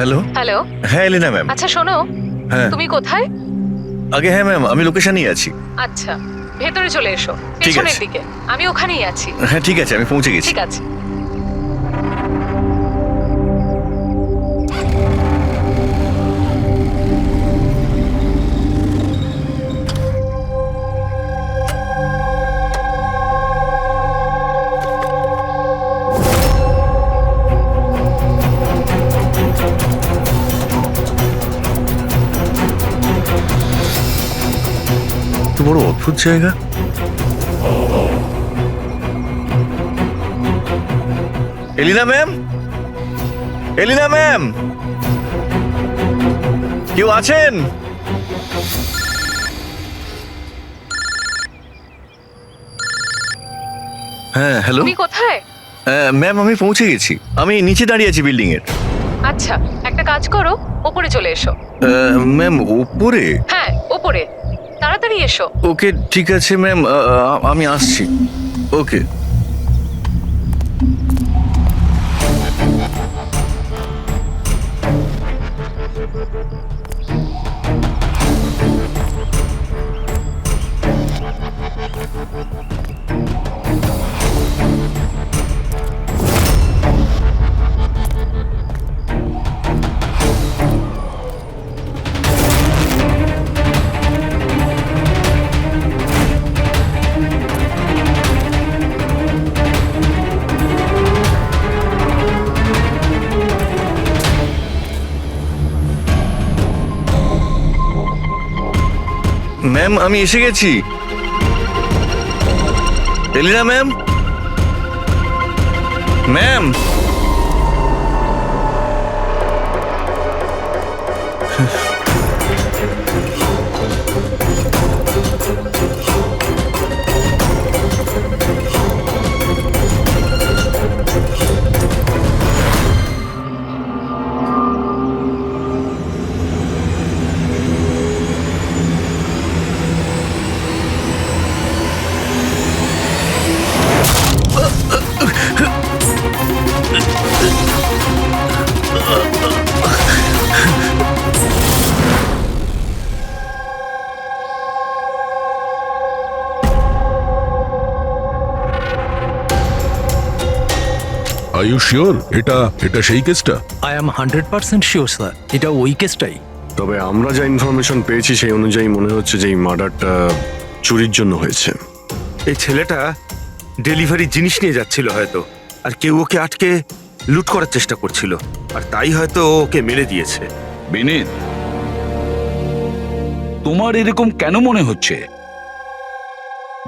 Hello. Hello. হ্যাঁ এলিনা ma'am. আচ্ছা শোনো, হ্যাঁ তুমি কোথায়? আগে হ্যাঁ ম্যাম, আমি লোকেশনেই আছি। আচ্ছা, ভেতরে চলে এসো, ঠিক পেছনের আছে। দিকে। আমি ওখানেই আছি। হ্যাঁ ঠিক আছে, আমি পৌঁছে গেছি। ঠিক আছে। তো বড় অদ্ভুত জায়গা। এলিনা ম্যাম, এলিনা ম্যাম, কেউ আছেন? হ্যাঁ হ্যালো। তুমি কোথায়? ম্যাম আমি পৌঁছে গেছি, আমি নিচে দাঁড়িয়ে আছি বিল্ডিং এর। আচ্ছা, একটা কাজ করো, ওপরে চলে এসো। ম্যাম উপরে? হ্যাঁ, ওপরে তাড়াতাড়ি এসো। ওকে ঠিক আছে ম্যাম, আমি আসছি। ওকে। ম্যাম আমি এসে গেছি। Elina ma'am, ma'am. Are you sure এটা এটা সেই কেসটা? আই এম 100% শিওর স্যার, এটা ওই কেসটাই। তবে আমরা যা ইনফরমেশন পেয়েছি সেই অনুযায়ী মনে হচ্ছে যে এই মার্ডারটা চুরির জন্য হয়েছে। এই ছেলেটা ডেলিভারি জিনিস নিয়ে যাচ্ছিল হয়তো, আর কেউ ওকে আটকে লুট করার চেষ্টা করছিল, আর তাই হয়তো ও ওকে মেরে দিয়েছে। বিনীত, তোমার এরকম কেন মনে হচ্ছে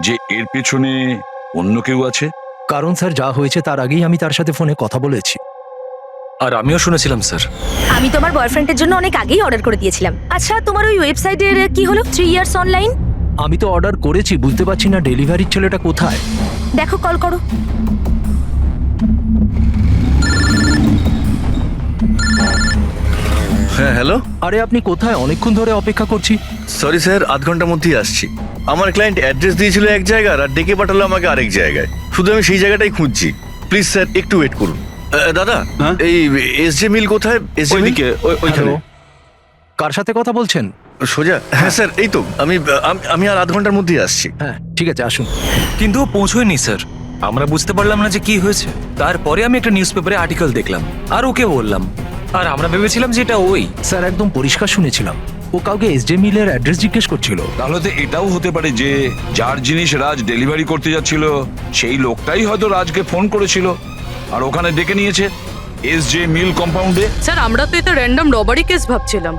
যে এর পেছনে অন্য কেউ আছে? কারণ স্যার যা হয়েছে তার আগেই আমি তার সাথে ফোনে কথা বলেছি। আর আমিও শুনেছিলাম স্যার। আমি তোমার বয়ফ্রেন্ডের জন্য অনেক আগেই অর্ডার করে দিয়েছিলাম। আচ্ছা, তোমার ওই ওয়েবসাইটের কি হলো? 3 ইয়ার্স অনলাইন। আমি তো অর্ডার করেছি, বুঝতে পারছি না ডেলিভারির ছেলেটা কোথায়। দেখো, কল করো। হ্যাঁ হ্যালো। আরে আপনি কোথায়? অনেকক্ষণ ধরে অপেক্ষা করছি। সরি স্যার, আধ ঘন্টার মধ্যেই আসছি। আমার ক্লায়েন্ট অ্যাড্রেস দিয়েছিল এক জায়গায় আর ডেকে পাঠালো আমাকে আরেক জায়গায়। শুধু আমি সেই জায়গাটাই খুঁজছি। প্লিজ স্যার একটু ওয়েট করুন। দাদা, এই এসজে মিল কোথায়? এসজে মিল ওইখানে। কার সাথে কথা বলছেন? সোজা? হ্যাঁ স্যার, এই তো আমি আর আধ ঘন্টার মধ্যেই আসছি। হ্যাঁ ঠিক আছে, আসুন। কিন্তু ও পৌঁছয়নি স্যার, আমরা বুঝতে পারলাম না যে কি হয়েছে। তারপরে আমি একটা নিউজ পেপারে আর্টিকেল দেখলাম আর ওকে বললাম, আর আমরা ভেবেছিলাম যে এটা ওই। স্যার একদম পরিষ্কার শুনেছিলাম, ও কাউকে এসজে মিলের অ্যাড্রেস জিজ্ঞেস করছিল। তাহলে তো এটাও হতে পারে যে যার জিনিস রাজ ডেলিভারি করতে যাচ্ছিল সেই লোকটাই হয়তো রাজকে ফোন করেছিল আর ওখানে ডেকে নিয়েছে এসজে মিল কম্পাউন্ডে। স্যার আমরা তো এটা র্যান্ডম রবারি কেস ভাবছিলাম,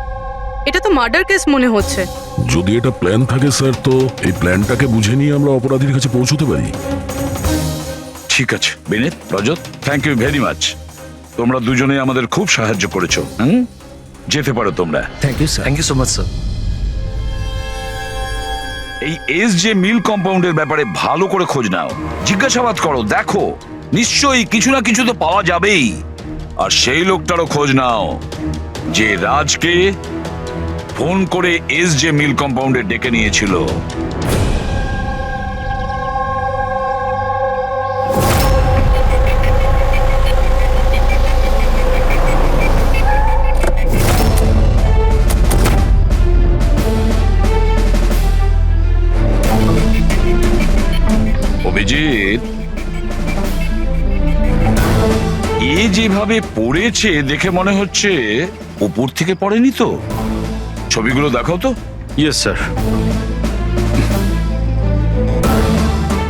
এটা তো মার্ডার কেস মনে হচ্ছে। যদি এটা প্ল্যান থাকে স্যার, তো এই প্ল্যানটাকে বুঝে নিয়ে আমরা অপরাধীর কাছে পৌঁছতে পারি। ঠিক আছে Binit, Rajat, thank you very much. তোমরা দুজনে আমাদের খুব সাহায্য করেছো। যেতে পারো তোমরা। Thank you sir. Thank you so much sir. এই এসজে মিল কম্পাউন্ডের ব্যাপারে ভালো করে খোঁজ নাও, জিজ্ঞাসাবাদ করো, দেখো নিশ্চয়ই কিছু না কিছু তো পাওয়া যাবেই। আর সেই লোকটারও খোঁজ নাও যে রাজকে ফোন করে এসজে মিল কম্পাউন্ডে ডেকে নিয়েছিল। অজিত, এ যেভাবে পড়েছে দেখে মনে হচ্ছে উপর থেকে পড়েনি তো। ছবিগুলো দেখাও তো। Yes sir.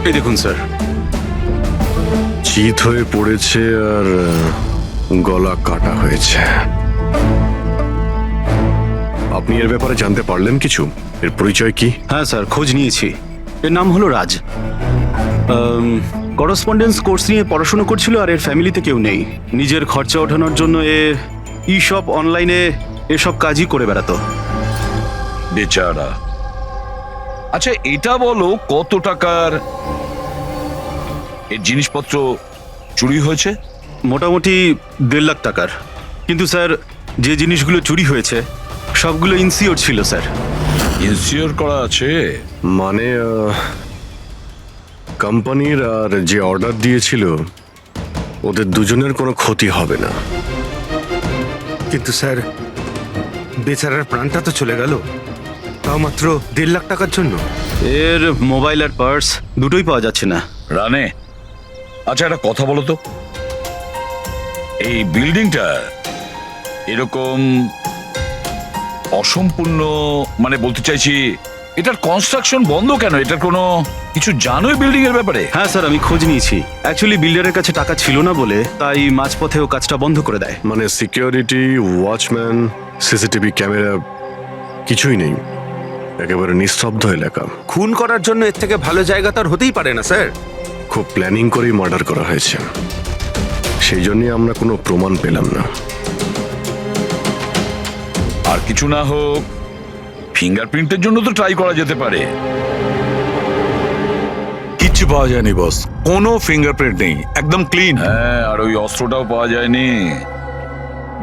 এই দেখুন স্যার, চিত হয়ে পড়েছে আর গলা কাটা হয়েছে। আপনি এর ব্যাপারে জানতে পারলেন কিছু? এর পরিচয় কি? হ্যাঁ স্যার, খোঁজ নিয়েছি। এর নাম হলো রাজ। করসপন্ডেন্স কোর্স নিয়ে পড়াশোনা করছিল আর এর ফ্যামিলিতে কেউ নেই। নিজের খরচা ওঠানোর জন্য ই শপ অনলাইনে এসব কাজই করে বেড়াতো। বেচারা। আচ্ছা এটা বলো, কত টাকার এর জিনিসপত্র চুরি হয়েছে? মোটামুটি 1.5 লাখ টাকার। কিন্তু স্যার, যে জিনিসগুলো চুরি হয়েছে সবগুলো ইনসিওর ছিল স্যার। ইনসিওর করা আছে? মানে কোম্পানির আর যে অর্ডার দিয়েছিল ওদের দুজনের কোনো ক্ষতি হবে না। কিন্তু স্যার, বেচারার প্রাণটা তো চলে গেল, তাও মাত্র 1.5 লাখ টাকার জন্য। এর মোবাইল আর পার্স দুটোই পাওয়া যাচ্ছে না। রানে, আচ্ছা একটা কথা বলো তো, এই বিল্ডিংটা এরকম অসম্পূর্ণ, মানে বলতে চাইছি এটার কনস্ট্রাকশন বন্ধ কেন? এটার কোনো কিছু জানোই বিল্ডিং এর ব্যাপারে? হ্যাঁ স্যার, আমি খোঁজ নিয়েছি। অ্যাকচুয়ালি বিল্ডারের কাছে টাকা ছিল না বলে তাই মাঝপথে ও কাজটা বন্ধ করে দেয়। মানে সিকিউরিটি, ওয়াচম্যান, সিসিটিভি ক্যামেরা কিছুই নেই। একেবারে নিস্তব্ধ এলাকা। খুন করার জন্য এর থেকে ভালো জায়গা তো আর হতেই পারে না স্যার। খুব প্ল্যানিং করেই মার্ডার করা হয়েছে, সেই জন্যই আমরা কোনো প্রমাণ পেলাম না। আর কিছু না হোক ফিঙ্গারপ্রিন্টের জন্য তো ট্রাই করা যেতে পারে। কিচ্ছু পাওয়া যায়নি বস, কোনো ফিঙ্গারপ্রিন্ট নেই, একদম ক্লিন। হ্যাঁ, আর ওই অস্ত্রটাও পাওয়া যায়নি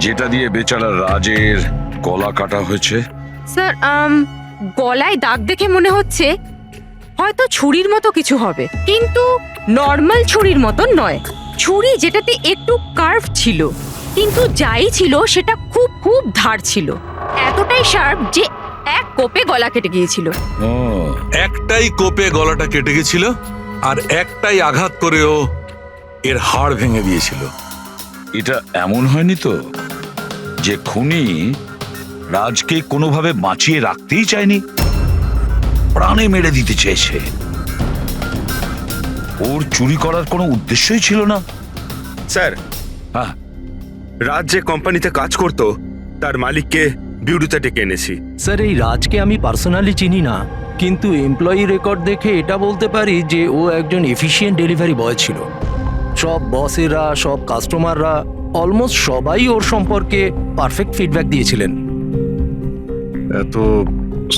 যেটা দিয়ে বেচারা রাজের গলা কাটা হয়েছে। স্যার, গলায় দাগ দেখে মনে হচ্ছে হয়তো ছুরির মতো কিছু হবে, কিন্তু নর্মাল ছুরির মতো নয়। ছুরি যেটাতে একটু কার্ভ ছিল, কিন্তু যাই ছিল সেটা খুব খুব ধার ছিল, এতটাই শার্প যে এক কোপে গলা কেটে গিয়েছিল। একটাই কোপে গলাটা কেটে গেছিল আর একটাই আঘাত করেও এর হাড় ভেঙে দিয়েছিল। এটা এমন হয়নি তো যে খুনি রাজকে কোনোভাবে বাঁচিয়ে রাখতেই চায়নি, প্রাণে মেরে দিতে চেয়েছে? ওর চুরি করার কোনো উদ্দেশ্যই ছিল না। স্যার, হ্যাঁ, রাজ যে কোম্পানিতে কাজ করত তার মালিককে বিউরোতে ডেকে এনেছি। স্যার, এই রাজকে আমি পার্সোনালি চিনি না, কিন্তু এমপ্লয়ি রেকর্ড দেখে এটা বলতে পারি যে ও একজন এফিশিয়েন্ট ডেলিভারি বয় ছিল। সব বসেরা, সব কাস্টমাররা, অলমোস্ট সবাই ওর সম্পর্কে পারফেক্ট ফিডব্যাক দিয়েছিলেন। এত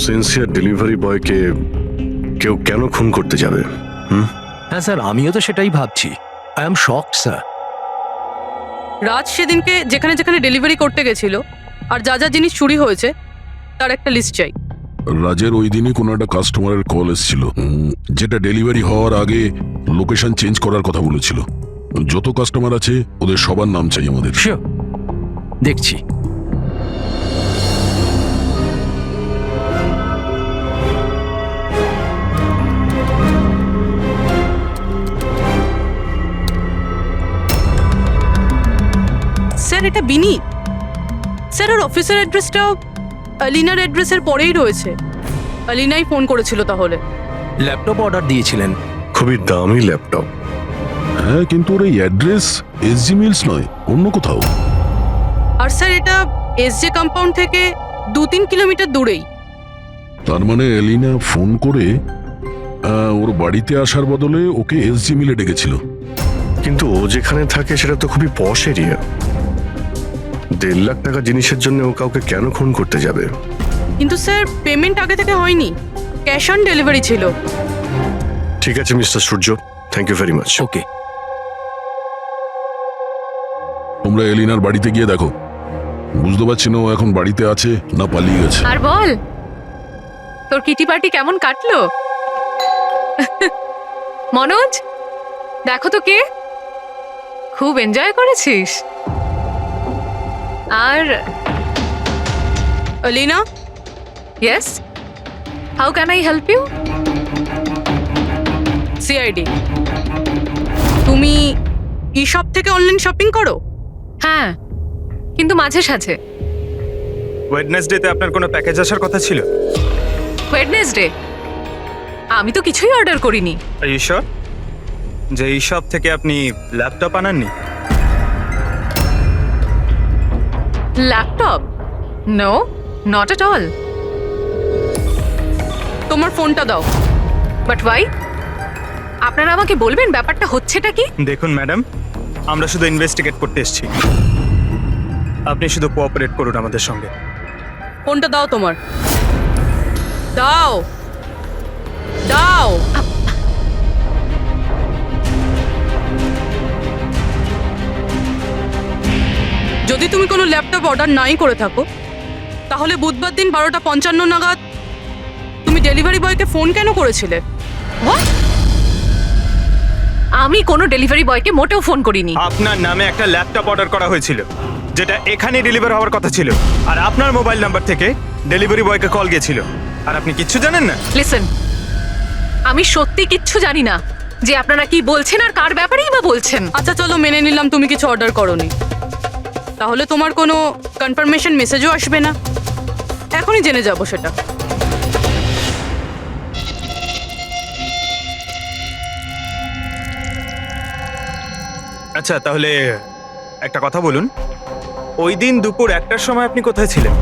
সিনসিয়ার ডেলিভারি বয়কে কেউ কেন খুন করতে যাবে? হ্যাঁ স্যার, আমিও তো সেটাই ভাবছি। I am shocked sir. Raj সেদিনকে যেখানে যেখানে ডেলিভারি করতে গেছিল আর যা যা জিনিস চুরি হয়েছে তার একটা লিস্ট চাই। রাজের ওই দিনই কোনো একটা কাস্টমারের কল এসেছিল, যেটা ডেলিভারি হওয়ার আগে লোকেশন চেঞ্জ করার কথা বলেছিল। যত কাস্টমার আছে ওদের সবার নাম চাই আমাদের। শিওর, দেখছি। স্যার, এটা বিনি। স্যার, ওর অফিসের অ্যাড্রেসটাও আলিনার অ্যাড্রেসের পরেই রয়েছে। আলিনাই ফোন করেছিল তাহলে। ল্যাপটপ অর্ডার দিয়েছিলেন। খুবই দামি ল্যাপটপ। হ্যাঁ, কিন্তু ওর এই অ্যাড্রেস এসজি মিলস নয়, অন্য কোথাও। আর স্যার, এটা এসজে কম্পাউন্ড থেকে 2-3 কিলোমিটার দূরেই। তার মানে এলিনা ফোন করে ওর বাড়িতে আসার বদলে ওকে এসজি মিলে ডেকেছিল। কিন্তু ও যেখানে থাকে সেটা তো খুবই পশ এরিয়া। 1.5 লাখ টাকা জিনিসের জন্য ও কাউকে কেন খুন করতে যাবে? কিন্তু স্যার, পেমেন্ট আগে থেকে হয়নি, ক্যাশ অন ডেলিভারি ছিল। ঠিক আছে mister Surya, thank you very much. Okay, তোমরা এলিনার বাড়িতে গিয়ে দেখো। বুঝতে পারছি না ও এখন বাড়িতে আছে না পালিয়ে গেছে। আর বল, তোর কিটি পার্টি কেমন কাটলো? মনোজ, দেখো তো কে, খুব এনজয় করেছিস। আর Alina? Yes, how can I help you? CID. তুমি ই শপ থেকে অনলাইন শপিং করো? হ্যাঁ, কিন্তু মাঝে সাঝে। ওয়েডনেসডেতে আপনার কোনো প্যাকেজ আসার কথা ছিল? ওয়েডনেসডে আমি তো কিছুই অর্ডার করিনি। আর ইউ শিওর যে এই শপ থেকে আপনি ল্যাপটপ আনাননি? Laptop? No, not at all. তোমার ফোনটা দাও। But why? আপনারা আমাকে বলবেন ব্যাপারটা হচ্ছেটা কি? দেখুন ম্যাডাম, আমরা শুধু ইনভেস্টিগেট করতে এসেছি, আপনি শুধু কোঅপারেট করুন আমাদের সঙ্গে। ফোনটা দাও তোমার। দাও দাও। যদি তুমি কোনো ল্যাপটপ অর্ডার নাই করে থাকো, তাহলে বুধবার দিন 12:55 নাগাদ তুমি ডেলিভারি বয়কে ফোন কেন করেছিলে? What? আমি কোনো ডেলিভারি বয়কে মোটেও ফোন করিনি। আপনার নামে একটা ল্যাপটপ অর্ডার করা হয়েছিল, যেটা এখানে ডেলিভার হওয়ার কথা ছিল, আর আপনার মোবাইল নাম্বার থেকে ডেলিভারি বয়কে কল গিয়েছিল, আর আপনি কিচ্ছু জানেন না? লিসেন, আমি সত্যি কিচ্ছু জানি না যে আপনারা কি বলছেন আর কার ব্যাপারেই বা বলছেন। আচ্ছা চলো, মেনে নিলাম তুমি কিছু অর্ডার করোনি, তাহলে তোমার কোনো কনফার্মেশন মেসেজও আসবে না। এখনই জেনে যাবো সেটা। আচ্ছা তাহলে একটা কথা বলুন, ওই দিন দুপুর 1টার সময় আপনি কোথায় ছিলেন?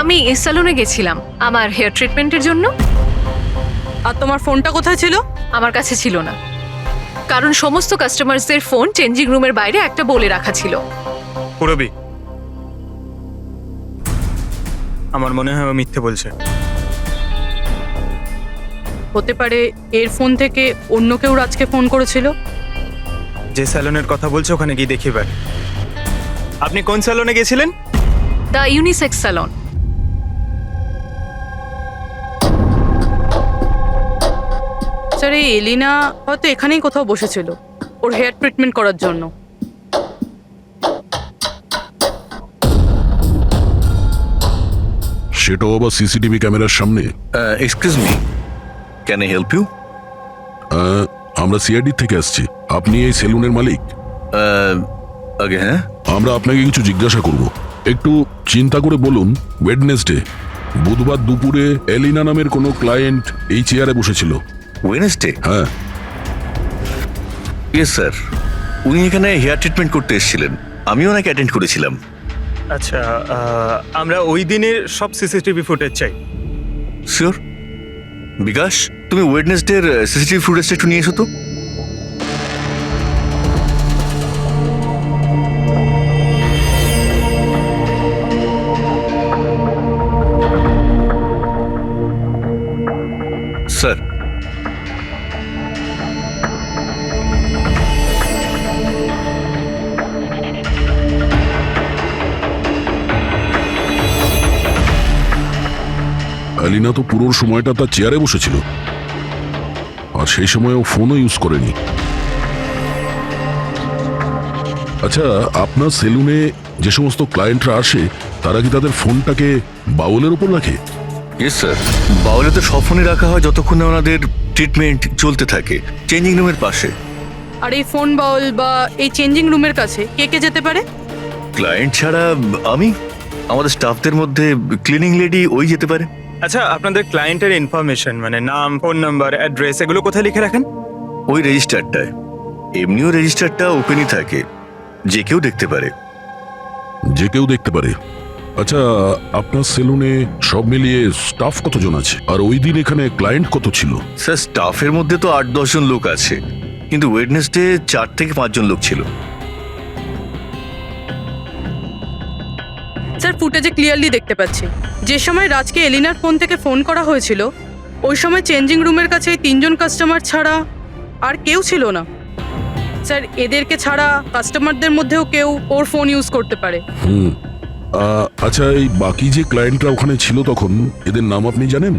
আমি সেলুনে গেছিলাম আমার হেয়ার ট্রিটমেন্টের জন্য। আর তোমার ফোনটা কোথায় ছিল? আমার কাছে ছিল না, কারণ সমস্ত কাস্টমারসদের ফোন চেঞ্জিং রুমের বাইরে একটা বলে রাখা ছিল। পুরবি, আমার মনে হয় ও মিথ্যে বলছে। হতে পারে এর ফোন থেকে অন্য কেউ রাজকে ফোন করেছিল। যে স্যালনের কথা বলছে ওখানে গিয়ে দেখি এবার। আপনি কোন স্যালনে গেছিলেন? The unisex salon. স্যার, এই এলিনা হয়তো এখানেই কোথাও বসেছিল ওর হেয়ার ট্রিটমেন্ট করার জন্য। সেটাও আবার সিসিটিভি ক্যামেরার সামনে। Excuse me, can I help you? আমরা সিআইডি থেকে আসছি। আপনি এই সেলুনের মালিক? আগে হ্যাঁ। আমরা আপনাকে কিছু জিজ্ঞাসা করব, একটু চিন্তা করে বলুন। ওয়েডনেসডে বুধবার দুপুরে এলিনা নামের কোনো ক্লায়েন্ট এই চেয়ারে বসেছিল? ওয়েডনেসডে? হ্যাঁ। ইয়েস স্যার, উনি এখানে হেয়ার ট্রিটমেন্ট করতে এসেছিলেন, আমিও ওনাকে অ্যাটেন্ড করেছিলাম। আচ্ছা, আমরা ওই দিনের সব সিসিটিভি ফুটেজ চাই। শিওর। বিকাশ, তুমি ওয়েডনেসডের সিসিটিভি ফুটেজটা একটু নিয়ে এসো তো। স্যার, এলিনা তো পুরো সময়টা তার চেয়ারে বসেছিল, আর সেই সময় ও ফোনও ইউজ করেনি। আচ্ছা, আপনার সেলুনে যে সমস্ত ক্লায়েন্টরা আসে তারা কি তাদের ফোনটাকে বাউলের উপর রাখে? ইয়েস স্যার, বাউলে তো সব ফোনে রাখা হয় যতক্ষণ না ওনাদের ট্রিটমেন্ট চলতে থাকে, চেঞ্জিং রুমের পাশে। আর এই ফোন বাউল বা এই চেঞ্জিং রুমের কাছে কে কে যেতে পারে? ক্লায়েন্ট ছাড়া আমি, আমাদের স্টাফদের মধ্যে ক্লিনিং লেডি ওই যেতে পারে। আচ্ছা, আপনাদের ক্লায়েন্টের ইনফরমেশন মানে নাম, ফোন নাম্বার, অ্যাড্রেস এগুলো কোথায় লিখে রাখেন? ওই রেজিস্টারটায়। এমনিও রেজিস্টারটা ওপেনই থাকে, যে কেউ দেখতে পারে। যে কেউ দেখতে পারে? আচ্ছা, আপনার সেলুনে সব মিলিয়ে স্টাফ কতজন আছে, আর ওই দিন এখানে ক্লায়েন্ট কত ছিল? স্যার, স্টাফের মধ্যে তো 8-10 জন লোক আছে, কিন্তু ওয়েডনেসডে 4 থেকে 5 জন লোক ছিল। স্যার, ফুটেজে ক্লিয়ারলি দেখতে পাচ্ছি যে সময় রাজকে এলিনার ফোন থেকে ফোন করা হয়েছিল ওই সময় চেঞ্জিং রুমের কাছে 3 জন কাস্টমার ছাড়া আর কেউ ছিল না। স্যার, এদেরকে ছাড়া কাস্টমারদের মধ্যেও কেউ ওর ফোন ইউজ করতে পারে। আচ্ছা, এই বাকি যে ক্লায়েন্টরা ওখানে ছিল তখন, এদের নাম আপনি জানেন?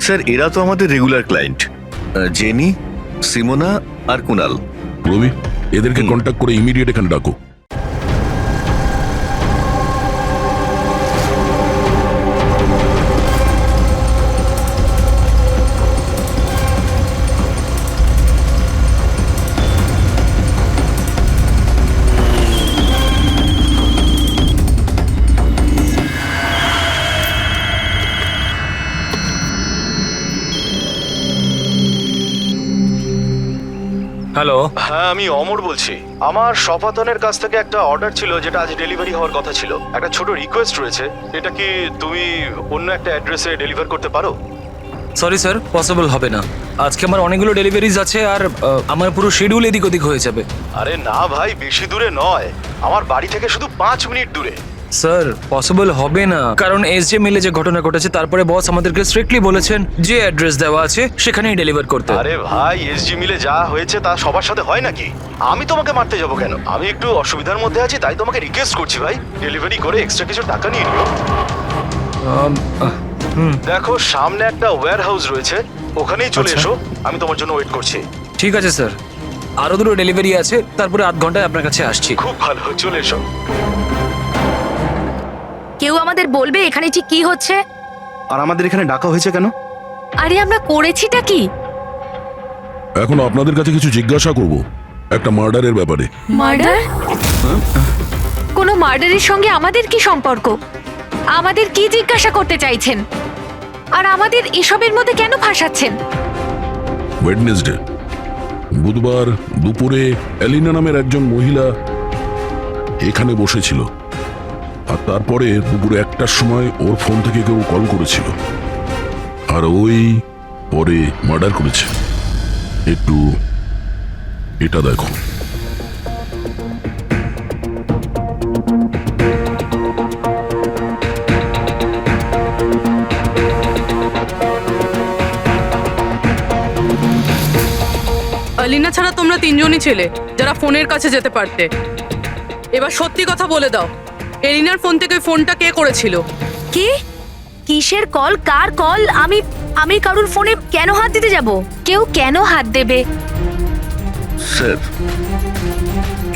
স্যার, এরা তো আমাদের রেগুলার ক্লায়েন্ট, জেনি, সিমোনা আর কুনাল। রবি, এদেরকে কন্ট্যাক্ট করে ইমিডিয়েট এখানে ডাকো। হ্যালো। হ্যাঁ, আমি অমর বলছি। আমার শপাতনের কাছ থেকে একটা অর্ডার ছিল যেটা আজ ডেলিভারি হওয়ার কথা ছিল। একটা ছোট রিকোয়েস্ট রয়েছে, এটা কি তুমি অন্য একটা অ্যাড্রেসে ডেলিভার করতে পারো? সরি স্যার, পসিবল হবে না। আজকে আমার অনেকগুলো ডেলিভারিজ আছে আর আমার পুরো শিডিউল এদিক ওদিক হয়ে যাবে। আরে না ভাই, বেশি দূরে নয়, আমার বাড়ি থেকে শুধু 5 মিনিট দূরে। স্যার পসিবল হবে না, কারণ এসজে মিলে যে ঘটনা ঘটেছে তারপরে বস আমাদেরকে স্ট্রিক্টলি বলেছেন যে অ্যাড্রেস দেওয়া আছে সেখানেই ডেলিভার করতে। আরে ভাই, এসজি মিলে যা হয়েছে তা সবার সাথে হয় নাকি? আমি তোমাকে মারতে যাব কেন? আমি একটু অসুবিধার মধ্যে আছি, তাই তোমাকে রিকোয়েস্ট করছি ভাই, ডেলিভারি করে এক্সট্রা কিছু টাকা নিয়ে নিও। দেখো, সামনে একটা ওয়্যার হাউস রয়েছে, ওখানেই চলে এসো, আমি তোমার জন্য ওয়েট করছি। ঠিক আছে স্যার, আরো দুটো ডেলিভারি আছে, তারপরে আধ ঘন্টায় আপনার কাছে আসছি। খুব ভালো, চলে এসো। কেউ আমাদের বলবে এখানে ঠিক কি হচ্ছে? আর আমাদের এখানে ডাকা হয়েছে কেন? আরে আমরা করেছিটা কি? এখন আপনাদের কাছে কিছু জিজ্ঞাসা করব একটা মার্ডারের ব্যাপারে। মার্ডার? কোনো মার্ডারের সঙ্গে আমাদের কি সম্পর্ক? আমাদের কি জিজ্ঞাসা করতে চাইছেন? আর আমাদের এসবের মধ্যে কেন ফাঁসাচ্ছেন? ওয়েডনেসডে বুধবার দুপুরে এলিনা নামের একজন মহিলা এখানে বসেছিল, আর তারপরে দুপুরে 1টার সময় ওর ফোন থেকে কেউ কল করেছিল, আর ওই পরে মার্ডার করেছে। একটু এটা দেখো। আলিনা ছাড়া তোমরা তিনজনই ছেলে যারা ফোনের কাছে যেতে পারতে। এবার সত্যি কথা বলে দাও, এলিনার ফোন থেকে ফোনটা কে করেছিল? কি? কিসের কল? কার কল? আমি কারুর ফোনে কেন হাত দিতে যাব? কেউ কেন হাত দেবে? স্যার,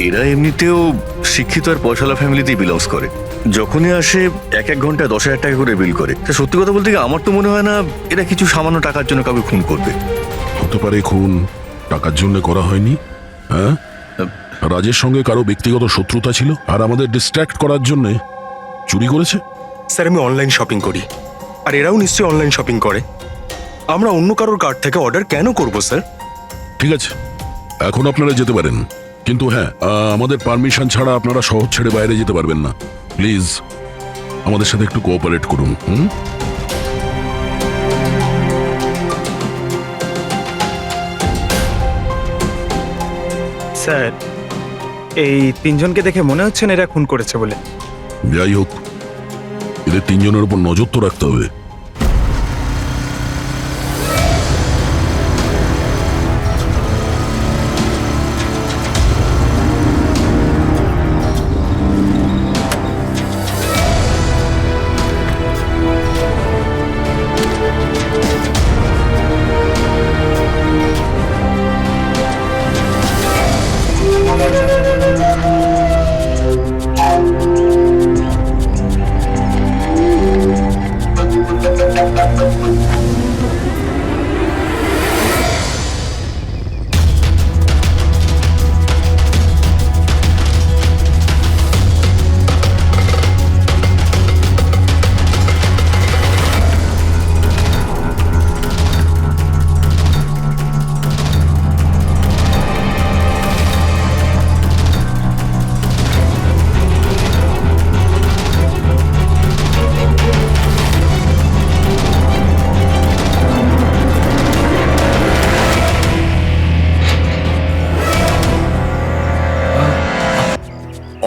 এরা এমনিতেও শিক্ষিত আর পয়সালা ফ্যামিলিতেই বিলংস করে। যখনই আসে 1 ঘন্টায় 10,000 টাকা করে বিল করে। তা সত্যি কথা বলতে কি, আমার তো মনে হয় না এরা কিছু সামান্য টাকার জন্য কাউকে খুন করবে। হতে পারে খুন টাকার জন্য করা হয়নি। হ্যাঁ, রাজের সঙ্গে কারো ব্যক্তিগত শত্রুতা ছিল আর আমাদের ডিস্ট্র্যাক্ট করার জন্য চুরি করেছে। স্যার, আমি অনলাইন শপিং করি, আর এরাও নিশ্চয়ই অনলাইন শপিং করে। আমরা অন্য কারোর কার্ড থেকে অর্ডার কেন করব স্যার? ঠিক আছে, এখন আপনারা যেতে পারেন, কিন্তু হ্যাঁ, আমাদের পারমিশন ছাড়া আপনারা শহর ছেড়ে বাইরে যেতে পারবেন না। প্লিজ আমাদের সাথে একটু কোঅপারেট করুন। স্যার, এই তিনজনকে দেখে মনে হচ্ছে না এরা খুন করেছে বলে। যাই হোক, এদের 3 জনের উপর নজর তো রাখতে হবে।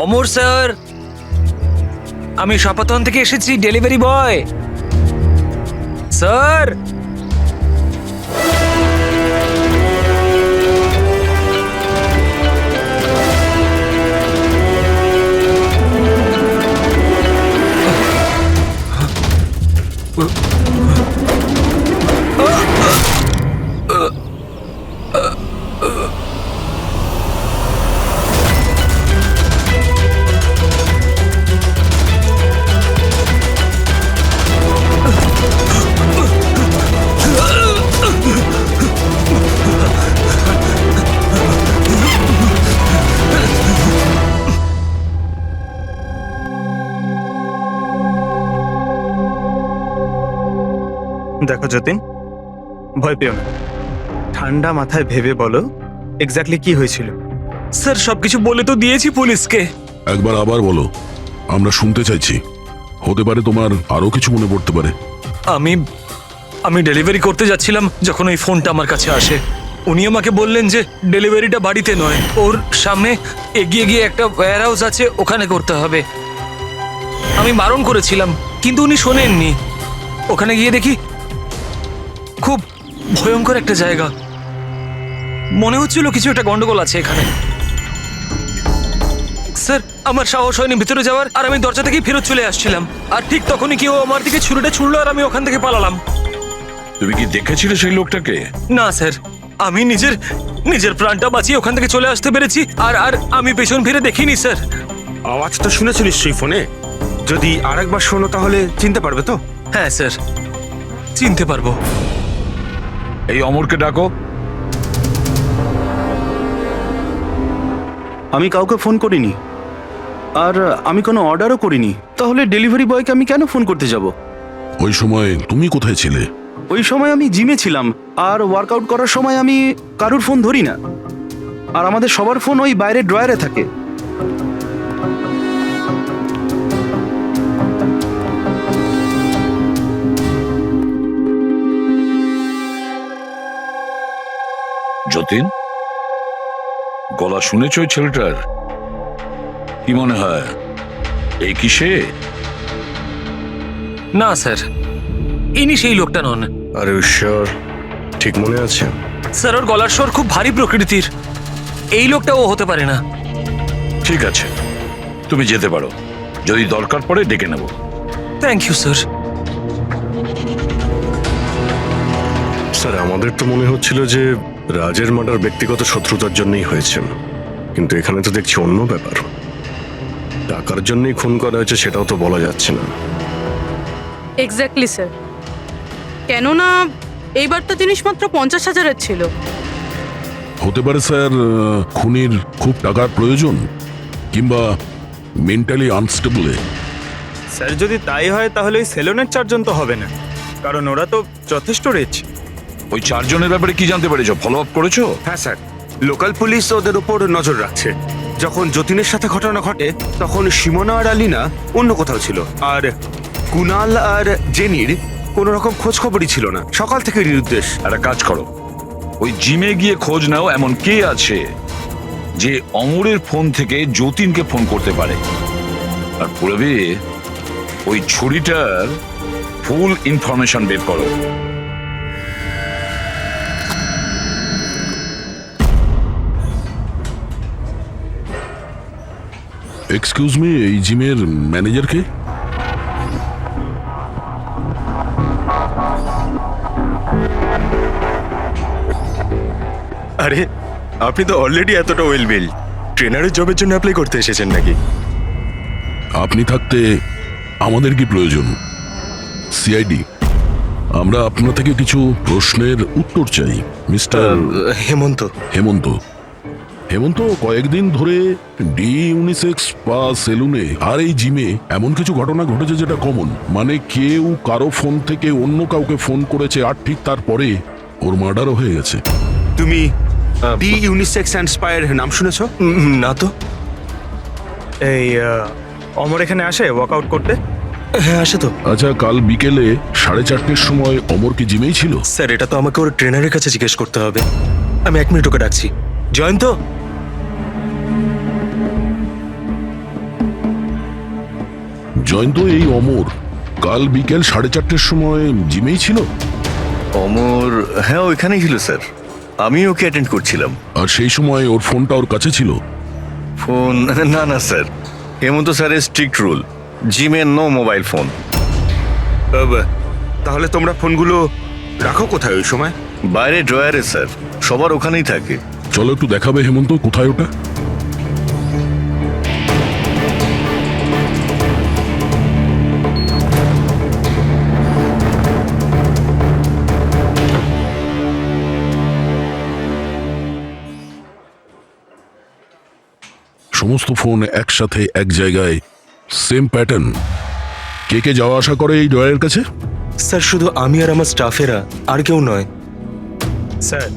অমর স্যার, আমি শপাতন থেকে এসেছি, ডেলিভারি বয়। স্যার, দেখো যতীন, ভয় পেও না, ঠান্ডা মাথায় ভেবে বলো এক্স্যাক্টলি কি হয়েছিল? স্যার সবকিছু বলে তো দিয়েছি পুলিশকে। একবার আবার বলো, আমরা শুনতে চাইছি। হতে পারে তোমার আরো কিছু মনে পড়তে পারে। আমি আমি ডেলিভারি করতে যাচ্ছিলাম যখন ওই ফোনটা আমার কাছে আসে। উনি আমাকে বললেন যে ডেলিভারিটা বাড়িতে নয়, ওর সামনে এগিয়ে গিয়ে একটা ওয়্যার হাউস আছে, ওখানে করতে হবে। আমি বারণ করেছিলাম কিন্তু উনি শোনেননি। ওখানে গিয়ে দেখি খুব ভয়ঙ্কর একটা জায়গা। মনে হচ্ছিল কিছু একটা গন্ডগোল আছে এখানে। স্যার আমার সাহস হয়নি ভিতরে যাওয়ার, আর আমি দরজা থেকেই ফেরত চলে আসছিলাম। আর ঠিক তখনই কেউ আমার দিকে ছুরিটা ছুড়লো আর আমি ওখান থেকে পালালাম। তুমি কি দেখেছিলে সেই লোকটাকে? না স্যার, আমি নিজের প্রাণটা বাঁচিয়ে ওখান থেকে চলে আসতে পেরেছি। আর আর আমি পেছন ফিরে দেখিনি স্যার। আওয়াজটা শুনেছো নিশ্চয়ই ফোনে? যদি আরেকবার শোনো তাহলে চিনতে পারবে তো? হ্যাঁ স্যার, চিনতে পারবো। এই অমরকে ডাকো। আমি কাউকে ফোন করিনি, আর আমি কোনো অর্ডারও করিনি। তাহলে ডেলিভারি বয়কে আমি কেন ফোন করতে যাব? ওই সময় তুমি কোথায় ছিলে? ওই সময় আমি জিমে ছিলাম, আর ওয়ার্কআউট করার সময় আমি কারুর ফোন ধরি না। আর আমাদের সবার ফোন ওই বাইরের ড্রয়ারে থাকে। যতীন, গলা শুনেছ ওই ছেলেটার? কি মনে হয় এই কি সে? না স্যার, ইনি সেই লোকটা নন। আরে ঈশ্বর, ঠিক মনে আছে? স্যার ওর গলার স্বর খুব ভারী প্রকৃতির। এই লোকটা ও হতে পারে না। ঠিক আছে, তুমি যেতে পারো। যদি দরকার পড়ে ডেকে নেব। Thank you sir. স্যার, আমাদের তো মনে হচ্ছিল যে রাজের মার্ডার ব্যক্তিগত শত্রুতার জন্যই হয়েছে, কিন্তু এখানে তো দেখছি অন্য ব্যাপার। টাকার জন্যই খুন করা হয়েছে সেটাও তো বলা যাচ্ছে না। এক্স্যাক্টলি স্যার, কেননা এইবার তো জিনিসমাত্র 50,000-এর ছিল। হতে পারে স্যার, খুনির খুব টাকার প্রয়োজন, কিংবা মেন্টালি আনস্টেবল। স্যার যদি তাই হয় তাহলে ওই সেলুনের 4 জন তো হবে না, কারণ ওরা তো যথেষ্ট রিচ। ওই 4 জনের ব্যাপারে কি জানতে পেরেছো? ফলো আপ করেছো? হ্যাঁ স্যার, লোকাল পুলিশ ওদের উপর নজর রাখছে। যখন যতীনের সাথে ঘটনা ঘটে তখন সিমোনা আর আলিনা অন্য কোথাও ছিল, আর কুনাল আর জেনির কোনো রকম খোঁজ খবরই ছিল না। সকাল থেকে নিরুদ্দেশ। একটা কাজ করো, ওই জিমে গিয়ে খোঁজ নাও এমন কে আছে যে অমরের ফোন থেকে যতীনকে ফোন করতে পারে। আর পূরবে ওই ছুরিটার ফুল ইনফরমেশন বের করো। এক্সকিউজ মি, এই জিমের ম্যানেজার কে? আরে আপনি তো অলরেডি এতটা ওয়েল বিল্ড, ট্রেনারের জবের জন্য অ্যাপ্লাই করতে এসেছেন নাকি? আপনি থাকতে আমাদের কি প্রয়োজন? সিআইডি, আমরা আপনার থেকে কিছু প্রশ্নের উত্তর চাই। মিস্টার হেমন্ত। হেমন্ত, হেমন্ত, কয়েকদিন ধরে ডি ইউনিসেক্স স্পা সেলুনে আর এই জিমে এমন কিছু ঘটনা ঘটেছে যেটা কমন। মানে কেউ কারো ফোন থেকে অন্য কাউকে ফোন করেছে, আর ঠিক তারপরে ওর মার্ডারও হয়ে গেছে। তুমি ডি ইউনিসেক্স অ্যান্ড স্পায়ার নাম শুনেছো? না তো। এই অমর এখানে আসে ওয়ার্কআউট করতে? হ্যাঁ আসে তো। আচ্ছা, কাল বিকেলে 4:30টার সময় অমর কি জিমেই ছিল? স্যার এটা তো আমাকে ওর ট্রেনারের কাছে জিজ্ঞেস করতে হবে। আমি 1 মিনিট ওকে ডাকছি। জয়ন্ত, জয়ন্ত, এই অমর কাল বিকেল 4:30টার সময় জিমেই ছিল? অমর, হ্যাঁ ওইখানেই ছিল স্যার, আমি ওকে অ্যাটেন্ড করছিলাম। আর সেই সময় ওর ফোনটা ওর কাছে ছিল? ফোন না না স্যার, হেমন্ত স্যারের স্ট্রিক্ট রুল, জিমে নো মোবাইল ফোন। তাহলে তোমরা ফোনগুলো রাখো কোথায় ওই সময়? বাইরে ড্রয়ারে স্যার, সবার ওখানেই থাকে। চলো একটু দেখাবে হেমন্ত, কোথায় ওটা? সমস্ত ফোন একসাথে এক জায়গায়, সেম প্যাটার্ন। কে কে যাওয়া আসা করে এই ড্রয়ারের কাছে? স্যার শুধু আমি আর আমার স্টাফেরা, আর কেউ নয়। স্যার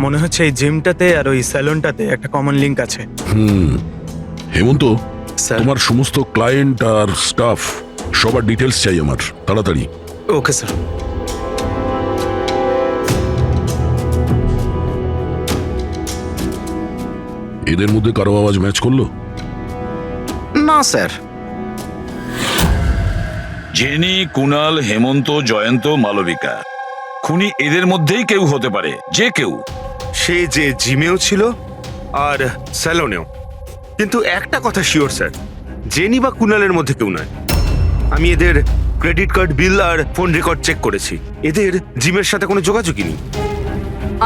মনে হচ্ছে এই জিমটাতে আর ওই স্যালুনটাতে একটা কমন লিংক আছে। হেমন্ত, স্যার। তোমার সমস্ত ক্লায়েন্ট আর স্টাফ সবার ডিটেলস চাই আমার, তাড়াতাড়ি। Okay sir. এদের মধ্যে কারো আওয়াজ ম্যাচ করলো? না স্যার। জেনি, কুনাল, হেমন্ত, জয়ন্ত, মালবিকা, খুনি এদের মধ্যেই কেউ হতে পারে, যে কেউ। সে যে জিমেও ছিল আর স্যালনেও। কিন্তু একটা কথা শিওর স্যার, জেনি বা কুনালের মধ্যে কেউ নয়। আমি এদের ক্রেডিট কার্ড, বিল আর ফোন রেকর্ড চেক করেছি। এদের জিমের সাথে কোনো যোগাযোগই নেই।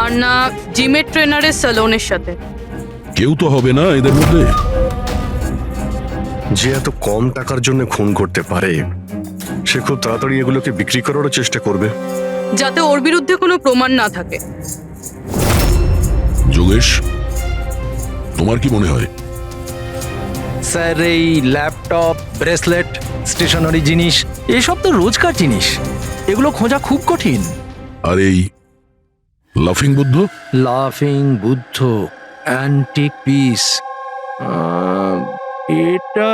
আর না জিমের ট্রেনারের স্যালনের সাথে। কেউ তো হবে না এদের মধ্যে। যে এত কম টাকার জন্য খুন করতে পারে, সে খুব তাড়াতাড়ি এগুলোকে বিক্রি করারও চেষ্টা করবে, যাতে ওর বিরুদ্ধে কোনো প্রমাণ না থাকে। যোগেশ, তোমার কি মনে হয়? স্যার, এই ল্যাপটপ, ব্রেসলেট, স্টেশনারি জিনিস, এসব তো রোজকার জিনিস, এগুলো খোঁজা খুব কঠিন। আর এই লাফিং বুদ্ধ? লাফিং বুদ্ধ, অ্যান্টিক পিস, এটা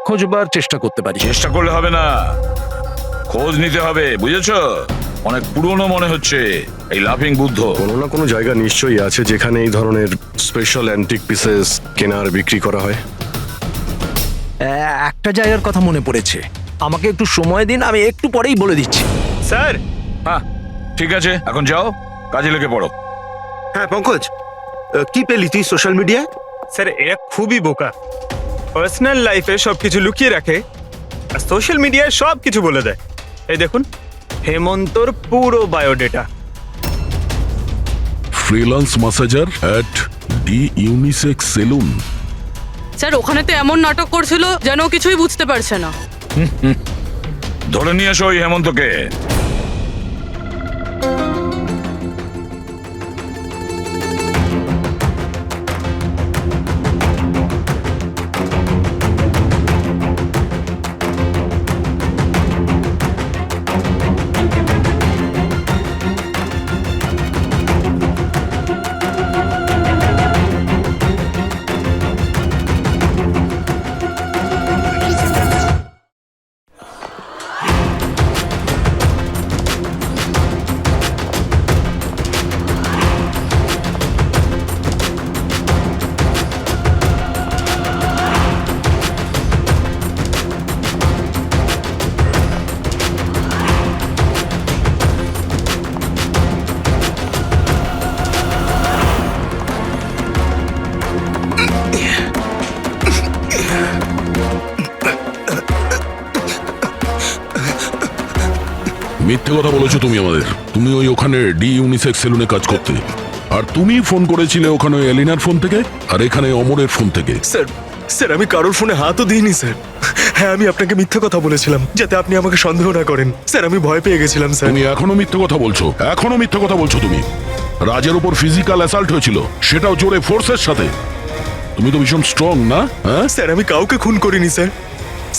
খোঁজবার চেষ্টা করতে পারি। চেষ্টা করলে হবে না, খোঁজ নিতে হবে, বুঝেছ? অনেক পুরনো মনে হচ্ছে এই লাফিং বুদ্ধ। কোনো না কোনো জায়গা নিশ্চয়ই আছে যেখানে এই ধরনের স্পেশাল অ্যান্টিক পিসেস কেনার বিক্রি করা হয়। একটা জায়গার কথা মনে পড়েছে, আমাকে একটু সময় দিন, আমি একটু পরেই বলে দিচ্ছি। স্যার। হ্যাঁ ঠিক আছে, এখন যাও, কাজে লেগে পড়ো। হ্যাঁ পঙ্কজ, কি পেলি তুই সোশ্যাল মিডিয়ায়? স্যার এরা খুবই বোকা। পার্সোনাল লাইফে সবকিছু লুকিয়ে রাখে আর সোশ্যাল মিডিয়ায় সব কিছু বলে দেয়। এই দেখুন, হেমন্তর পুরো biodata. Freelance massager at the unisex salon. Sir ওখানে তো এমন নাটক করছিল যেন ও কিছুই বুঝতে পারছে না। ধরে নিয়ে এসো ওই হেমন্তকে। মিথ্যে কথা বলেছো তুমি আমাদের। তুমি ওই ওখানে ডি ইউনিসেক্স সেলুনে কাজ করতে, আর তুমি ফোন করেছিলে ওখানে ওই এলিনার ফোন থেকে আর এখানে অমরের ফোন থেকে। স্যার, স্যার আমি কারোর ফোনে হাতও দিইনি স্যার। হ্যাঁ, আমি আপনাকে মিথ্যে কথা বলেছিলাম যাতে আপনি আমাকে সন্দেহ না করেন। স্যার আমি ভয় পেয়ে গেছিলাম স্যার। তুমি এখনো মিথ্যে কথা বলছো, এখনো মিথ্যে কথা বলছো তুমি। রাজের উপর ফিজিক্যাল অ্যাসাল্ট হয়েছিল, সেটাও জোরে ফোর্সের সাথে। তুমি তো ভীষণ স্ট্রং না? হ্যাঁ স্যার আমি কাউকে খুন করিনি স্যার।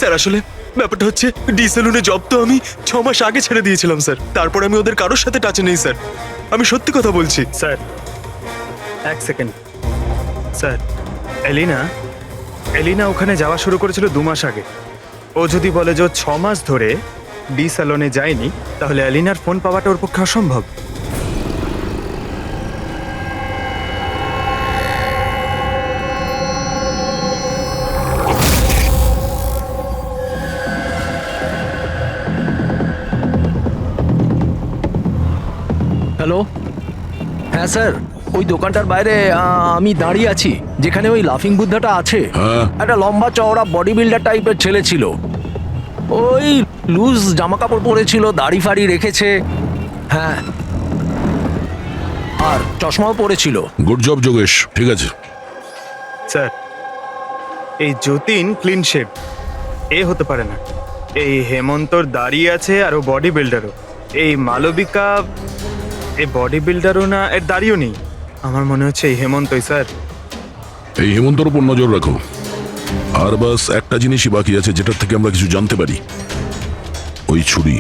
স্যার আসলে ব্যাপারটা হচ্ছে, ডি সেলুনে জব তো আমি 6 মাস আগে ছেড়ে দিয়েছিলাম স্যার। তারপর আমি ওদের কারোর সাথে টাচে নেই স্যার। আমি সত্যি কথা বলছি স্যার এক সেকেন্ড। স্যার এলিনা ওখানে যাওয়া শুরু করেছিল 2 মাস আগে। ও যদি বলে যে ও 6 মাস ধরে ডি স্যালনে যায়নি, তাহলে এলিনার ফোন পাওয়াটা ওর পক্ষে অসম্ভব। হ্যালো, হ্যাঁ স্যার, ওই দোকানটার বাইরে আমি দাঁড়িয়ে আছি, যেখানে ওই লাফিং বুদ্ধাটা আছে। একটা লম্বা চওড়া বডি বিল্ডার টাইপের ছেলে ছিল, ওই লুজ জামা কাপড় পরেছিল, দাড়ি ফাড়ি রেখেছে, হ্যাঁ, আর চশমাও পরেছিল। গুড জব যোগেশ, ঠিক আছে। স্যার এই যতীন ক্লিন শেভ, এ হতে পারে না। এই হেমন্তর দাড়ি আছে আর ও বডি বিল্ডারও। এই মালবিকা এ বডি বিল্ডারও না, এর দাড়িও নেই। আমার মনে হচ্ছে এই হেমন্তই স্যার। এই হেমন্তর উপর নজর রাখো। আর বাস একটা জিনিসই বাকি আছে যেটার থেকে আমরা কিছু জানতে পারি, ওই ছুরি।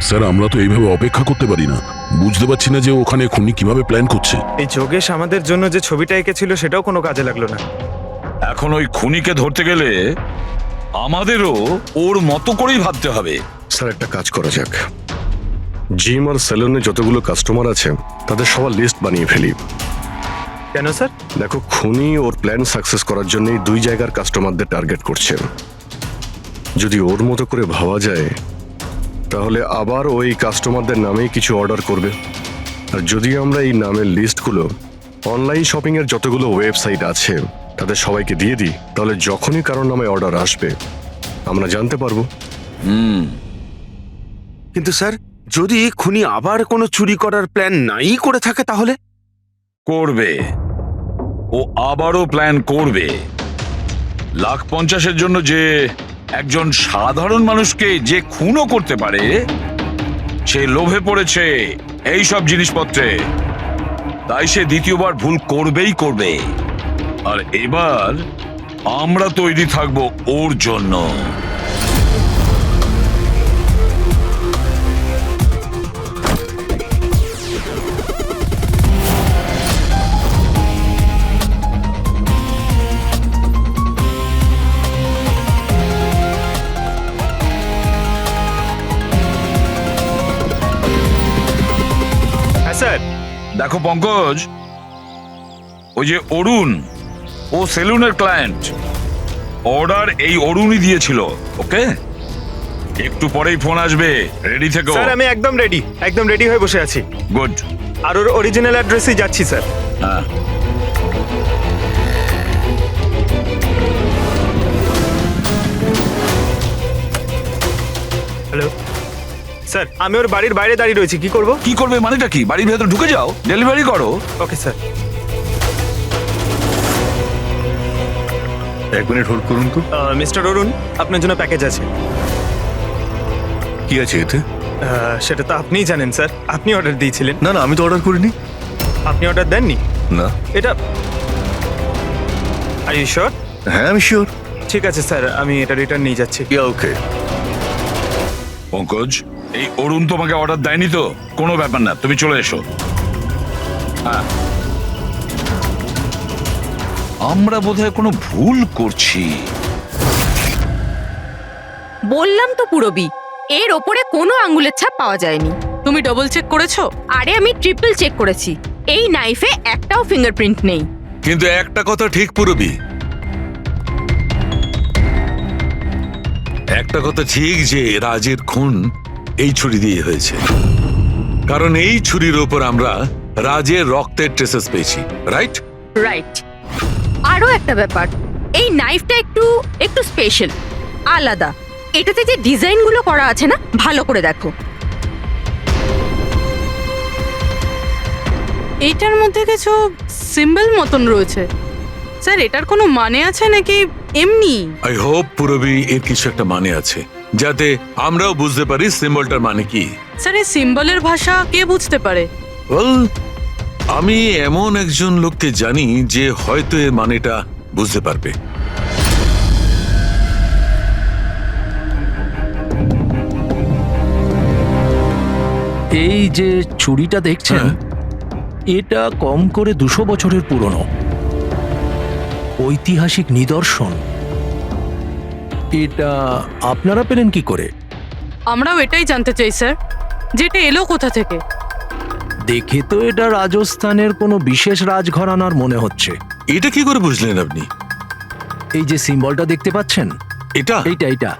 স্যার আমরা তো এইভাবে অপেক্ষা করতে পারি না। বুঝতে পারছি না যে ওখানে খুনি কিভাবে প্ল্যান করছে। এই যোগেশ আমাদের জন্য যে ছবিটা এঁকেছিল সেটাও কোনো কাজে লাগলো না। এখন ওই খুনিকে ধরতে গেলে আমাদেরও ওর মতো করেই ভাবতে হবে। স্যার একটা কাজ করা যাক, জিম আর সেলুনে যতগুলো কাস্টমার আছে তাদের সবার লিস্ট বানিয়ে ফেলি। কেন স্যার? দেখো, খুনি ওর প্ল্যান সাকসেস করার জন্যই 2 জায়গার কাস্টমারদের টার্গেট করছে। যদি ওর মতো করে ভাবা যায় তাহলে আবার ওই কাস্টমারদের নামেই কিছু অর্ডার করবে। আর যদি আমরা এই নামের লিস্টগুলো অনলাইন শপিং এর যতগুলো ওয়েবসাইট আছে তাদের সবাইকে দিয়ে দিই, তাহলে যখনই কারোর নামে অর্ডার আসবে আমরা জানতে পারবো। কিন্তু স্যার, যদি খুনি আবার কোনো চুরি করার প্ল্যান নাই করে থাকে তাহলে? করবে, ও আবারও প্ল্যান করবে। 1,50,000-এর জন্য যে একজন সাধারণ মানুষকে যে খুনও করতে পারে, সে লোভে পড়েছে এই সব জিনিসপত্রে, তাই সে দ্বিতীয়বার ভুল করবেই করবে। আর এবার আমরা তৈরি থাকবো ওর জন্য। হ্যাঁ স্যার। দেখো পঙ্কজ, ওই যে অরুণ, ও সেলুনের ক্লায়েন্ট, অর্ডার এই অরুণই দিয়েছিল। ওকে, একটু পরেই ফোন আসবে, রেডি থেকো। স্যার আমি একদম রেডি হয়ে বসে আছি। গুড। আর ওর অরিজিনাল অ্যাড্রেসেই যাচ্ছি স্যার। হ্যাঁ, হ্যালো স্যার, আমি ওর বাড়ির বাইরে দাঁড়িয়ে রয়েছি, কি করব? কি করবে মানেটা কি? বাড়ির ভেতর ঢুকে যাও, ডেলিভারি করো। Okay sir. 1 মিনিট হোল্ড করুন তো। মিস্টার অরুণ, আপনার জন্য প্যাকেজ আছে। কি আছে এতে? সেটা তো আপনিই জানেন স্যার, আপনি অর্ডার দিয়েছিলেন। না না, আমি তো অর্ডার করিনি। আপনি অর্ডার দেননি? না। এটা আর ইউ শিওর? হ্যাঁ আমি শিওর। ঠিক আছে স্যার, আমি এটা রিটার্ন নিয়ে যাচ্ছি। ওকে। পঙ্কজ, এই অরুণ তোমাকে অর্ডার দেয়নি তো? কোনো ব্যাপার না, তুমি চলে এসো। হ্যাঁ, আমরা বোধহয় কোনো ভুল করছি। বললাম তো পুরবি, এর ওপরে কোনো আঙ্গুলের ছাপ পাওয়া যায়নি। তুমি ডবল চেক করেছো? আরে আমি ট্রিপল চেক করেছি, এই নাইফে একটাও ফিঙ্গারপ্রিন্ট নেই। কিন্তু একটা কথা ঠিক পুরবি, একটা কথা ঠিক যে রাজের খুন এই ছুরি দিয়ে হয়েছে, কারণ এই ছুরির ওপর আমরা রাজের রক্তের ট্রেসেস পেয়েছি। রাইট? রাইট। আরো একটা ব্যাপার, এই নাইফটা একটু স্পেশাল, আলাদা। এটাতে যে ডিজাইনগুলো করা আছে না, ভালো করে দেখো। এইটার মধ্যে কিছু সিম্বল মতন রয়েছে। স্যার, এটার কোনো মানে আছে নাকি এমনি? আই হোপ পুরবি এর কিছু একটা মানে আছে, যাতে আমরাও বুঝতে পারি সিম্বলটার মানে কি। স্যার, এই সিম্বলের ভাষা কে বুঝতে পারে? ওয়েল, আমি এমন একজন লোককে জানি যে হয়তো এর মানেটা বুঝতে পারবে। এই যে ছুরিটা দেখছেন, এটা কম করে 200 বছরের পুরনো ঐতিহাসিক নিদর্শন। এটা আপনারা পেলেন কি করে? আমরাও এটাই জানতে চাই স্যার, যে এটা এলো কোথা থেকে। দেখে তো এটা রাজস্থানের কোনো বিশেষ রাজঘরানার মনে হচ্ছে। এটা কি করে বুঝলেন আপনি? এই যে সিম্বলটা দেখতে পাচ্ছেন, এটা এইটা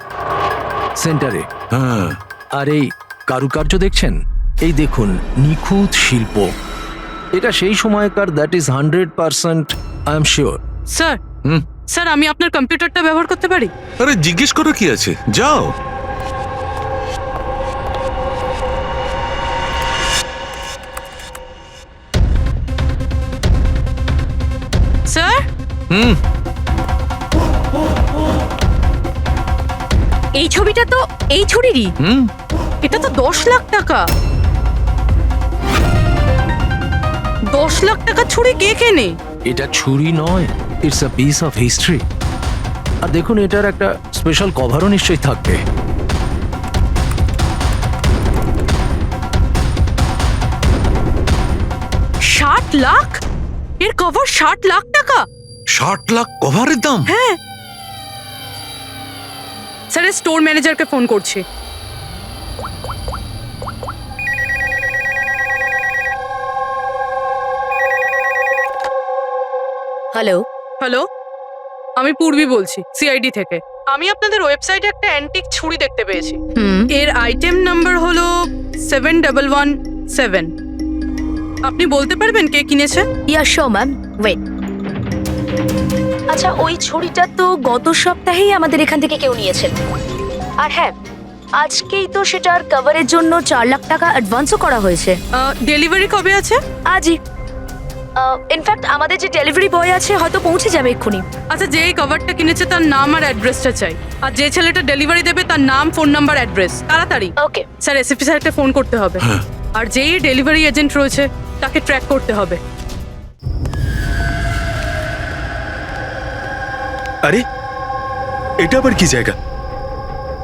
সেন্টারে। হ্যাঁ। আর এই কারুকার্য দেখছেন, এই দেখুন, নিখুঁত শিল্প। এটা সেই সময়কার, that is 100%, I am sure. Sir, sir আমি আপনার কম্পিউটারটা ব্যবহার করতে পারি? আরে জিজ্ঞেস করো কি আছে, যাও। স্যার, এই ছবিটা তো এই ছুরিরই। এটা তো 10 লাখ টাকা। 10 লাখ টাকা ছুরি কে কেনে? এটা ছুরি নয়, it's a piece of history. আর দেখুন, এটার একটা স্পেশাল কভারও নিশ্চয়ই থাকবে। 60 লাখ? এর কভার 60 লাখ টাকা? 60 লাখ কভারের দাম? হ্যাঁ স্যার, স্টোর ম্যানেজারকে ফোন করছি। হ্যালো, হ্যালো, আমি পূর্বী বলছি সিআইডি থেকে। আমি আপনাদের ওয়েবসাইটে একটা অ্যান্টিক ছুরি দেখতে পেয়েছি। এর আইটেম নাম্বার হলো 7117। আপনি বলতে পারবেন কে কিনেছে? ইয়া শো ম্যাম, ওয়েট। আচ্ছা, ওই ছুরিটা তো গত সপ্তাহেই আমাদের এখান থেকে কেউ নিয়েছেন। আর হ্যাঁ, আজকেই তো সেটার কভারের জন্য 4 লাখ টাকা অ্যাডভান্সও করা হয়েছে। ডেলিভারি কবে আছে? আজই। ইনফ্যাক্ট আমাদের যে ডেলিভারি বয় আছে হয়তো পৌঁছে যাবে এক্ষুনি। আচ্ছা, যেই কভারটা কিনেছে তার নাম আর অ্যাড্রেসটা চাই। আর যে ছেলেটা ডেলিভারি দেবে তার নাম, ফোন নাম্বার, অ্যাড্রেস, তাড়াতাড়ি। ওকে স্যার, এসএসপি স্যারকে ফোন করতে হবে। আর যেই ডেলিভারি এজেন্ট রয়েছে তাকে ট্র্যাক করতে হবে। আরে এটা আবার কি জায়গা?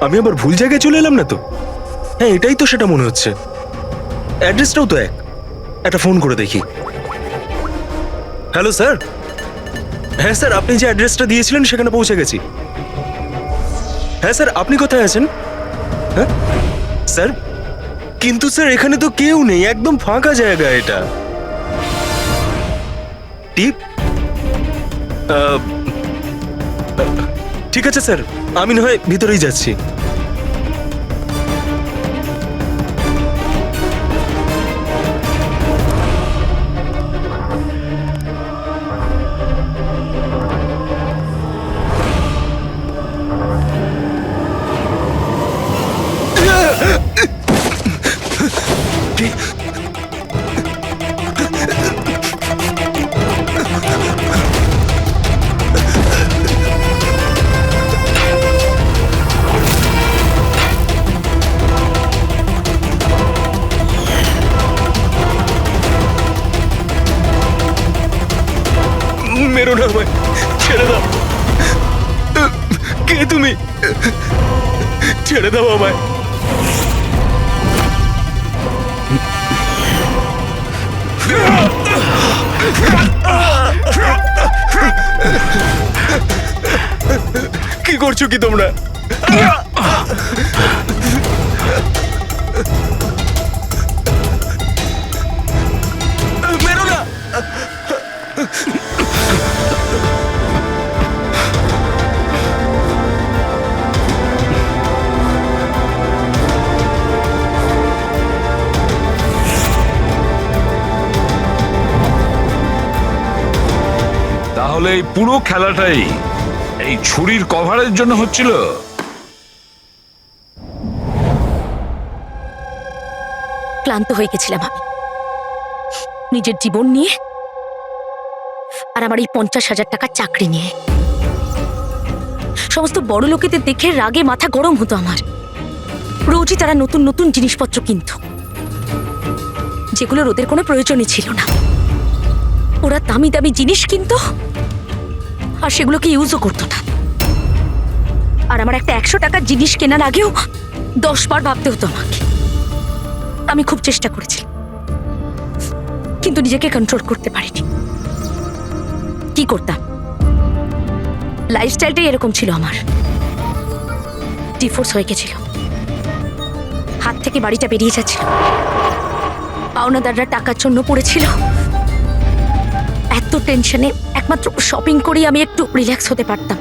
আমি আবার ভুল জায়গায় চলে এলাম না তো? হ্যাঁ, এটাই তো সেটা মনে হচ্ছে। অ্যাড্রেসটাও তো এক। একটা ফোন করে দেখি। Hello sir. হ্যাঁ স্যার, আপনি যে অ্যাড্রেসটা দিয়েছিলেন সেখানে পৌঁছে গেছি। হ্যাঁ স্যার, আপনি কোথায় আছেন? হ্যাঁ স্যার, কিন্তু স্যার এখানে তো কেউ নেই, একদম ফাঁকা জায়গা এটা। টিপ? ঠিক আছে স্যার, আমি না হয় ভিতরেই যাচ্ছি। মেরো না আমায়, ছেড়ে দাও। কে তুমি? ছেড়ে দাও আমায়। কি করছো কি তোমরা? মেরো না। তাহলে এই পুরো খেলাটাই এই ছুরির কভারের জন্য হচ্ছিল? ক্লান্ত হয়ে গেছিলাম আমি নিজের জীবন নিয়ে আর আমার এই 50,000 টাকার চাকরি নিয়ে। সমস্ত বড় লোকেদের দেখে রাগে মাথা গরম হতো আমার। রোজই তারা নতুন নতুন জিনিসপত্র কিনত, যেগুলোর ওদের কোনো প্রয়োজনই ছিল না। ওরা দামি দামি জিনিস কিনত আর সেগুলোকে ইউজও করতো না। আর আমার একটা 100 টাকার জিনিস কেনার আগেও 10 বার ভাবতে হতো আমাকে। আমি খুব চেষ্টা করেছি, কিন্তু নিজেকে কন্ট্রোল করতে পারিনি। কি করতাম? লাইফস্টাইলটাই এরকম ছিল আমার। ডিভোর্স হয়ে গেছিল, হাত থেকে বাড়িটা বেরিয়ে যাচ্ছিল, পাওনাদাররা টাকার জন্য পড়েছিল। এত টেনশনে একমাত্র শপিং করেই আমি একটু রিল্যাক্স হতে পারতাম,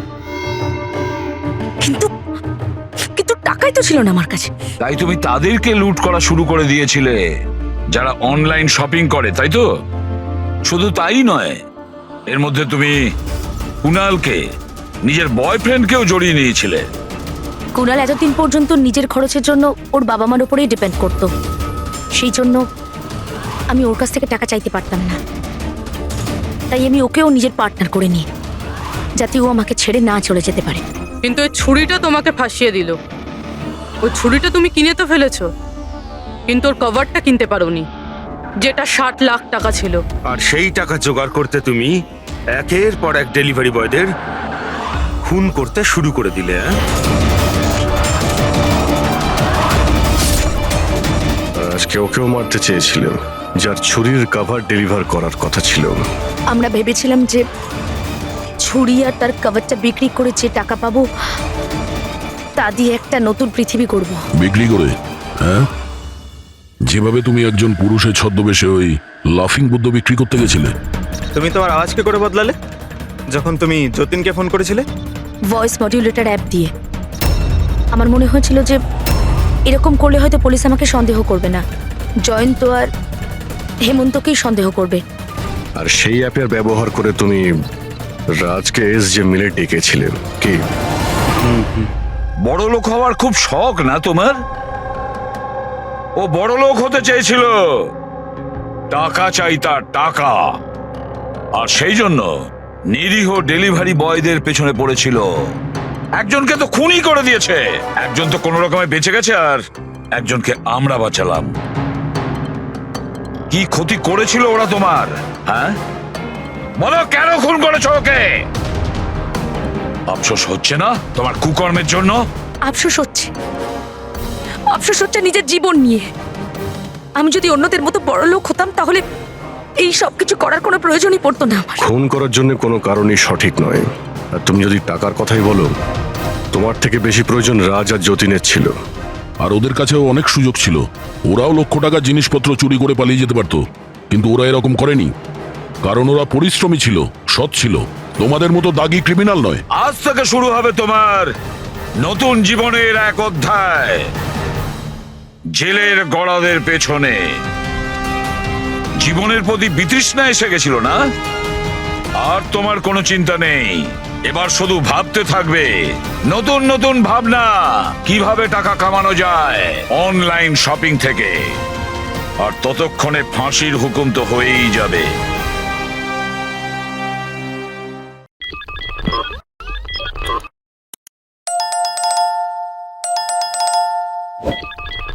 কিন্তু কিন্তু টাকাই তো ছিল না আমার কাছে। তাই তুমি তাদেরকে লুট করা শুরু করে দিয়েছিলে যারা অনলাইন শপিং করে, তাই তো? শুধু তাই নয়, এর মধ্যে তুমি কুনালকে, নিজের বয়ফ্রেন্ডকেও জড়িয়ে নিয়েছিলে। কুনাল এতদিন পর্যন্ত নিজের খরচের জন্য ওর বাবা মার উপরেই ডিপেন্ড করতো, সেই জন্য আমি ওর কাছ থেকে টাকা চাইতে পারতাম না। তাই আমি ওকেও নিজের পার্টনার করে নিই, যাতে ও আমাকে ছেড়ে না চলে যেতে পারে। কিন্তু ওই ছুরিটা তোমাকে ফাঁসিয়ে দিল। ওই ছুরিটা তুমি কিনে তো ফেলেছো, কিন্তু ওর কভারটা কিনতে পারোনি, যেটা 60 লাখ টাকা ছিল। আর সেই টাকা জোগাড় করতে তুমি একের পর এক ডেলিভারি বয়দের খুন করতে শুরু করে দিলে। আজকে ওকেও মারতে চেয়েছিল, যার ছুরির কভার ডেলিভার করার কথা ছিল। আমরা ভেবেছিলাম যে ছুরি আর তার কভারটা বিক্রি করে যে টাকা পাবো তা দিয়ে একটা নতুন পৃথিবী করব। বিক্রি করে? হ্যাঁ, যেভাবে তুমি একজন পুরুষের ছদ্মবেশে ওই লাফিং বুদ্ধ বিক্রি করতে গেছিলে। তুমি তোমার আওয়াজ কি করে বদলালে যখন তুমি যতীনকে ফোন করেছিলে? ভয়েস মডিউলেটর অ্যাপ দিয়ে। আমার মনে হয়েছিল যে এরকম করলে হয়তো পুলিশ আমাকে সন্দেহ করবে না, জয়ন্ত আর হেমন্তকেই সন্দেহ করবে। আর সেই অ্যাপের ব্যবহার করে তুমি রাজকে এসজে মিলে ডেকেছিলে কি? বড় লোক হওয়ার খুব শখ না তোমার? ও বড় লোক হতে চেয়েছিল, টাকা চাই তার, টাকা। আর সেই জন্য নিরীহ ডেলিভারি বয়দের পেছনে পড়েছিল। একজনকে তো খুনই করে দিয়েছে, একজন তো কোনো রকমে বেঁচে গেছে, আর একজনকে আমরা বাঁচালাম। কি ক্ষতি করেছিল ওরা তোমার? হ্যাঁ বলো, কেন খুন করেছো ওকে? আফসোস হচ্ছে না তোমার কুকর্মের জন্য? আফসোস হচ্ছে, আফসোস হচ্ছে নিজের জীবন নিয়ে। আমি যদি অন্যদের মতো বড় লোক হতাম তাহলে এই সব কিছু করার কোনো প্রয়োজনই পড়তো না আমার। খুন করার জন্য কোনো কারণই সঠিক নয়। আর তুমি যদি টাকার কথাই বলো, তোমার থেকে বেশি প্রয়োজন রাজ আর যতীনের ছিল। আর ওদের কাছেও অনেক সুযোগ ছিল, ওরাও লক্ষ টাকার জিনিসপত্র চুরি করে পালিয়ে যেতে পারতো, কিন্তু ওরা এরকম করেনি, কারণ ওরা পরিশ্রমী ছিল, সৎ ছিল, তোমাদের মতো দাগি ক্রিমিনাল নয়। আজ থেকে শুরু হবে তোমার নতুন জীবনের এক অধ্যায়, জেলের গড়াদের পেছনে। জীবনের প্রতি বিতৃষ্ণা এসে গেছিল না? আর তোমার কোনো চিন্তা নেই, এবার শুধু ভাবতে থাকবে নতুন নতুন ভাবনা, কিভাবে টাকা কামানো যায় অনলাইন শপিং থেকে। আর ততক্ষণে ফাঁসির হুকুম তো হয়েই যাবে।